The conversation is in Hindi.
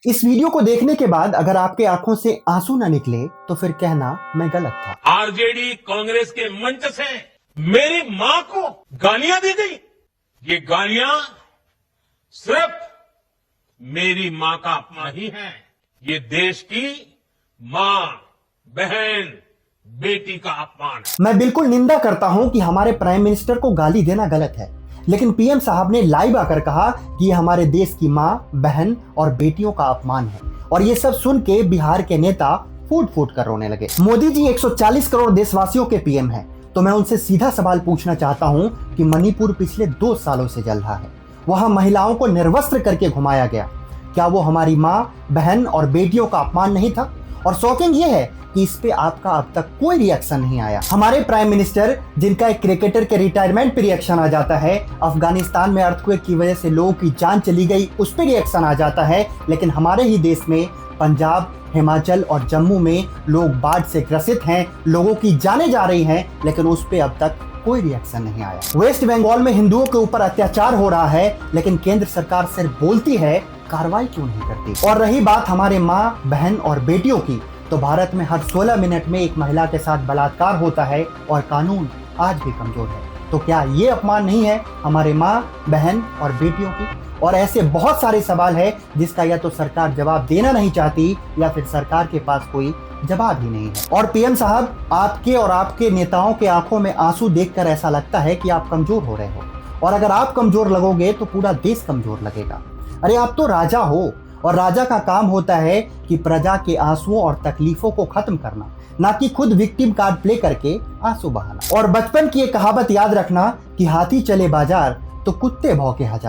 इस वीडियो को देखने के बाद अगर आपके आंखों से आंसू ना निकले तो फिर कहना मैं गलत था। आरजेडी कांग्रेस के मंच से मेरी मां को गालियां दी गई। ये गालियां सिर्फ मेरी मां का अपमान ही है। ये देश की मां, बहन, बेटी का अपमान है। मैं बिल्कुल निंदा करता हूं कि हमारे प्राइम मिनिस्टर को गाली देना गलत है, लेकिन पीएम साहब ने लाइव आकर कहा कि ये हमारे देश की मां, बहन और बेटियों का अपमान है। और ये सब सुन के बिहार के नेता फूट फूट कर रोने लगे। मोदी जी 140 करोड़ देशवासियों के पीएम हैं, तो मैं उनसे सीधा सवाल पूछना चाहता हूं कि मणिपुर पिछले 2 सालों से जल रहा है, वहां महिलाओं को निर्वस्त्र करके घुमाया गया, क्या वो हमारी मां, बहन और बेटियों का अपमान नहीं था? और शॉकिंग ये है कि इस पे आपका अब तक कोई रिएक्शन नहीं आया। हमारे प्राइम मिनिस्टर, जिनका एक क्रिकेटर के रिटायरमेंट पे रिएक्शन आ जाता है, अफगानिस्तान में अर्थक्वेक की वजह से लोगों की जान चली गई उस पे रिएक्शन आ जाता है, लेकिन हमारे ही देश में पंजाब, हिमाचल और जम्मू में लोग बाढ़ से ग्रसित हैं, लोगों की जानें जा रही हैं, लेकिन उस पे अब तक कोई रिएक्शन नहीं आया। वेस्ट बंगाल में हिंदुओं के ऊपर अत्याचार हो रहा है, लेकिन केंद्र सरकार सिर्फ बोलती है, कार्रवाई क्यों नहीं करती? और रही बात हमारे माँ, बहन और बेटियों की, तो भारत में हर 16 मिनट में एक महिला के साथ बलात्कार होता है और कानून आज भी कमजोर है। तो क्या ये अपमान नहीं है हमारे माँ, बहन और बेटियों की? और ऐसे बहुत सारे सवाल है जिसका या तो सरकार जवाब देना नहीं चाहती या फिर सरकार के पास कोई जवाब ही नहीं है। और पीएम साहब, आपके और आपके नेताओं के आंखों में आंसू देखकर ऐसा लगता है कि आप कमजोर हो रहे हो, और अगर आप कमजोर लगोगे तो पूरा देश कमजोर लगेगा। अरे आप तो राजा हो, और राजा का काम होता है कि प्रजा के आंसुओं और तकलीफों को खत्म करना, ना कि खुद विक्टिम कार्ड प्ले करके आंसू बहाना। और बचपन की एक कहावत याद रखना कि हाथी चले बाजार तो कुत्ते भौंके हजार।